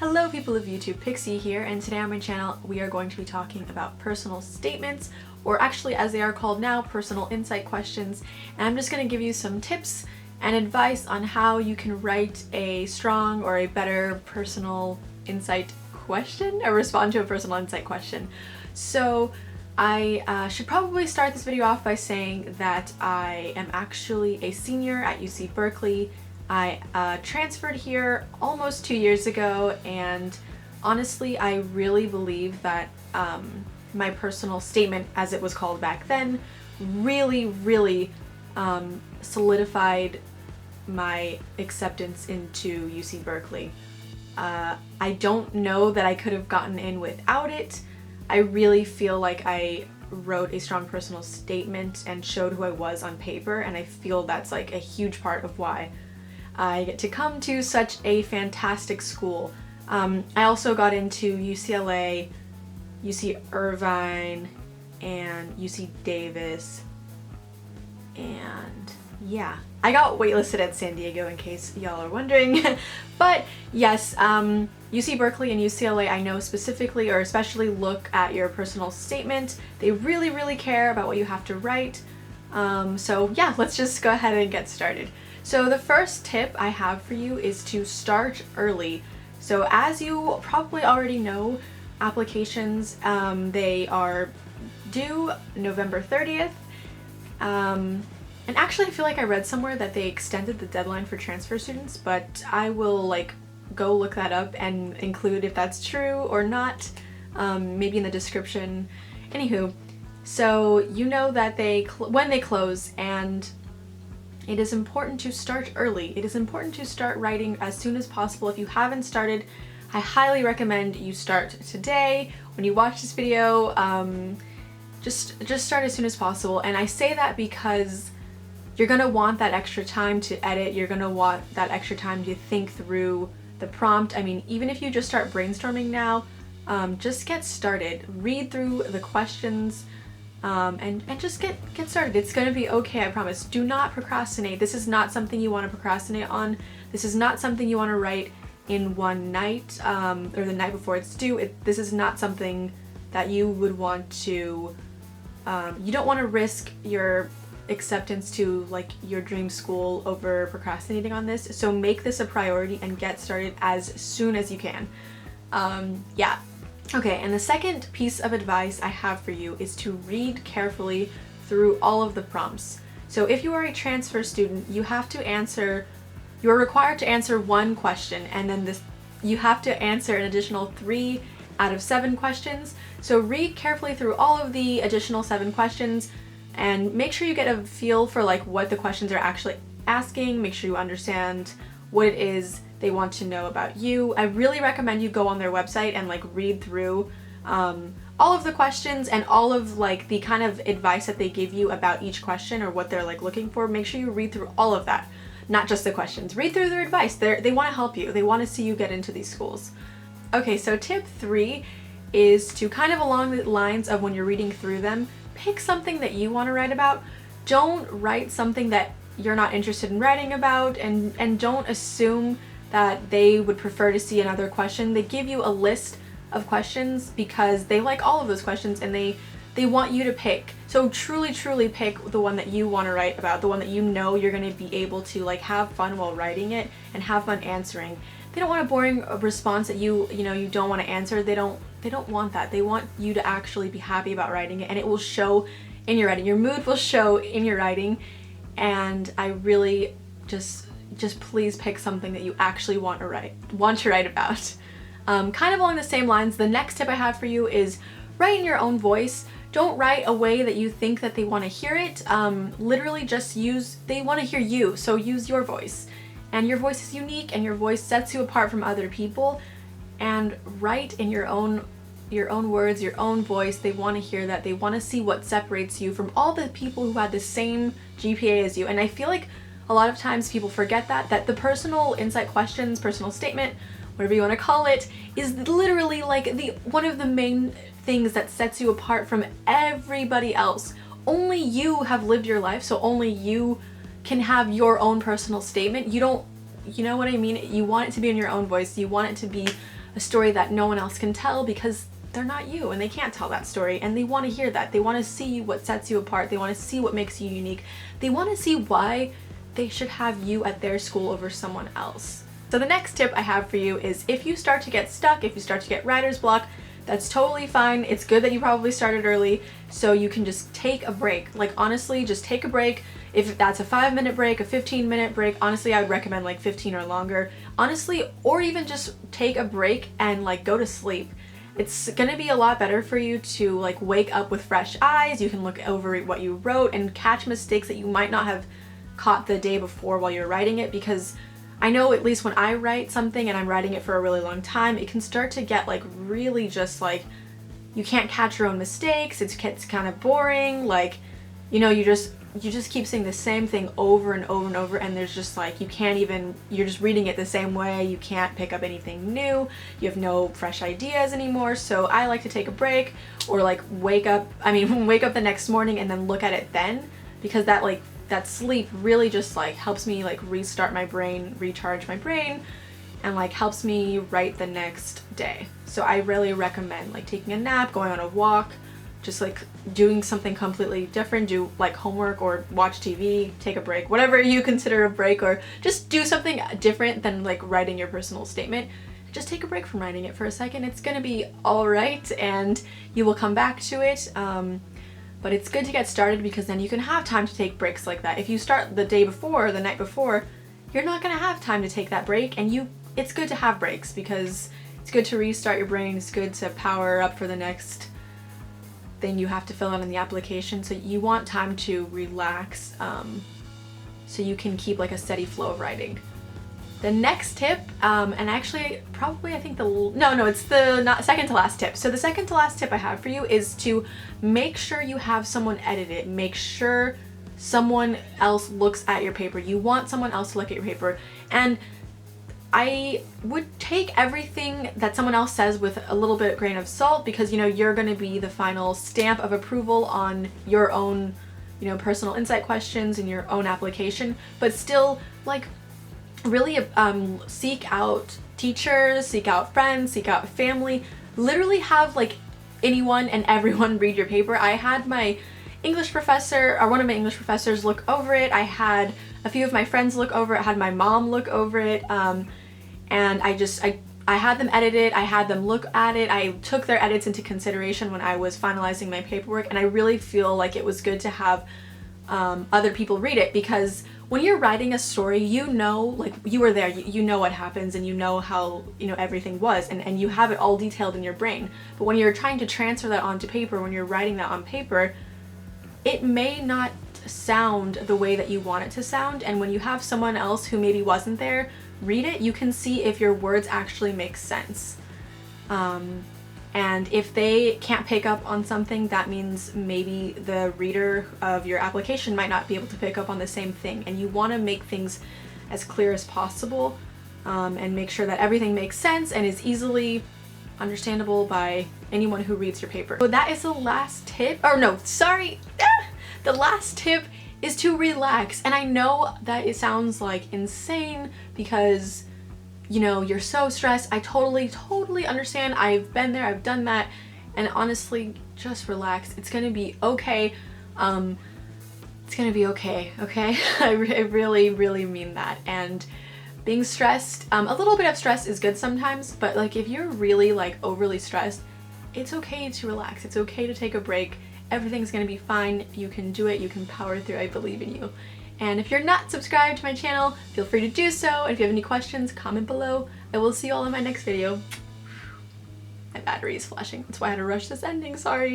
Hello people of YouTube, Pixie here, and today on my channel we are going to be talking about personal statements, or actually as they are called now, personal insight questions, and I'm just going to give you some tips and advice on how you can write a strong or a better personal insight question, or respond to a personal insight question. So I should probably start this video off by saying that I am actually a senior at UC Berkeley. I transferred here almost 2 years ago, and honestly I really believe that my personal statement, as it was called back then, really solidified my acceptance into UC Berkeley. I don't know that I could have gotten in without it. I really feel like I wrote a strong personal statement and showed who I was on paper, and I feel that's like a huge part of why I get to come to such a fantastic school. I also got into UCLA, UC Irvine, and UC Davis, and yeah. I got waitlisted at San Diego in case y'all are wondering. But yes, UC Berkeley and UCLA, I know specifically or especially look at your personal statement. They really care about what you have to write. So yeah, let's just go ahead and get started. So the first tip I have for you is to start early. So as you probably already know, applications, they are due November 30th. And actually I feel like I read somewhere that they extended the deadline for transfer students, but I will go look that up and include if that's true or not, maybe in the description. Anywho, so you know that when they close, and it is important to start early. It is important to start writing as soon as possible. If you haven't started, I highly recommend you start today. When you watch this video, just start as soon as possible. And I say that because you're gonna want that extra time to edit. You're gonna want that extra time to think through the prompt. I mean, even if you just start brainstorming now, just get started. Read through the questions. And just get started. It's gonna be okay, I promise. Do not procrastinate. This is not something you want to procrastinate on. This is not something you want to write in one night, or the night before it's due. This is not something that you would want to, you don't want to risk your acceptance to your dream school over procrastinating on this. So make this a priority and get started as soon as you can. Yeah. Okay, and the second piece of advice I have for you is to read carefully through all of the prompts. So if you are a transfer student, you are required to answer one question, and then you have to answer an additional 3 out of 7 questions. So read carefully through all of the additional 7 questions and make sure you get a feel for what the questions are actually asking. Make sure you understand what it is they want to know about you. I really recommend you go on their website and read through all of the questions and all of the kind of advice that they give you about each question or what they're looking for. Make sure you read through all of that, not just the questions. Read through their advice. They want to help you. They want to see you get into these schools. Okay, so tip 3 is to kind of along the lines of when you're reading through them, pick something that you want to write about. Don't write something that you're not interested in writing about, and don't assume that they would prefer to see another question. They give you a list of questions because they like all of those questions, and they want you to pick. So truly pick the one that you want to write about, the one that you know you're going to be able to have fun while writing it and have fun answering. They don't want a boring response that you don't want to answer. They don't want that. They want you to actually be happy about writing it, and it will show in your writing. Your mood will show in your writing, and I really just please pick something that you actually want to write about. Kind of along the same lines, the next tip I have for you is write in your own voice. Don't write a way that you think that they want to hear it. Literally just they want to hear you, so use your voice. And your voice is unique, and your voice sets you apart from other people. And write in your own words, your own voice. They want to hear that. They want to see what separates you from all the people who had the same GPA as you. And I feel like a lot of times people forget that the personal insight questions, personal statement, whatever you want to call it, is literally one of the main things that sets you apart from everybody else. Only you have lived your life, so only you can have your own personal statement. You know what I mean? You want it to be in your own voice. You want it to be a story that no one else can tell because they're not you and they can't tell that story, and they want to hear that. They want to see what sets you apart. They want to see what makes you unique. They want to see why they should have you at their school over someone else. So the next tip I have for you is, if you start to get stuck, if you start to get writer's block, that's totally fine. It's good that you probably started early so you can just take a break. Like, honestly, just take a break. If that's a 5-minute break, a 15-minute break, honestly, I would recommend like 15 or longer. Honestly, or even just take a break and like go to sleep. It's gonna be a lot better for you to like wake up with fresh eyes. You can look over what you wrote and catch mistakes that you might not have caught the day before while you're writing it, because I know at least when I write something and I'm writing it for a really long time, it can start to get like really just like, you can't catch your own mistakes. It gets kind of boring. Like, you know, you just keep saying the same thing over and over and over, and there's just like, you're just reading it the same way. You can't pick up anything new. You have no fresh ideas anymore. So I like to take a break, or like wake up the next morning and then look at it then, because that sleep really just like helps me like restart my brain, recharge my brain, and like helps me write the next day. So I really recommend like taking a nap, going on a walk, just like doing something completely different, do like homework or watch TV, take a break, whatever you consider a break, or just do something different than like writing your personal statement. Just take a break from writing it for a second. It's gonna be all right and you will come back to it. But it's good to get started, because then you can have time to take breaks like that. If you start the day before or the night before, you're not gonna have time to take that break, and it's good to have breaks because it's good to restart your brain. It's good to power up for the next thing you have to fill out in the application. So you want time to relax, so you can keep like a steady flow of writing. The next tip, and actually probably I think it's the second to last tip. So the second to last tip I have for you is to make sure you have someone edit it. Make sure someone else looks at your paper. You want someone else to look at your paper. And I would take everything that someone else says with a little bit grain of salt, because you know you're going to be the final stamp of approval on your own, you know, personal insight questions in your own application. But still, like, really seek out teachers, seek out friends, seek out family. Literally have like anyone and everyone read your paper. I had my English professor, or one of my English professors, look over it. I had a few of my friends look over it. I had my mom look over it, and I had them edit it. I had them look at it. I took their edits into consideration when I was finalizing my paperwork, and I really feel like it was good to have other people read it, because when you're writing a story, you know, like you were there, you know what happens, and you know how, you know, everything was, and you have it all detailed in your brain. But when you're trying to transfer that onto paper, when you're writing that on paper, it may not sound the way that you want it to sound. And when you have someone else who maybe wasn't there read it, you can see if your words actually make sense. And if they can't pick up on something, that means maybe the reader of your application might not be able to pick up on the same thing. And you want to make things as clear as possible, and make sure that everything makes sense and is easily understandable by anyone who reads your paper. So that is the last tip. Or no, sorry. The last tip is to relax. And I know that it sounds like insane because, you know, you're so stressed. I totally understand. I've been there, I've done that, and honestly, just relax. It's gonna be okay. It's gonna be okay, okay? I really mean that. And being stressed, a little bit of stress is good sometimes, but like if you're really like overly stressed, it's okay to relax. It's okay to take a break. Everything's gonna be fine. You can do it, you can power through. I believe in you. And if you're not subscribed to my channel, feel free to do so. And if you have any questions, comment below. I will see you all in my next video. My battery is flashing. That's why I had to rush this ending, sorry.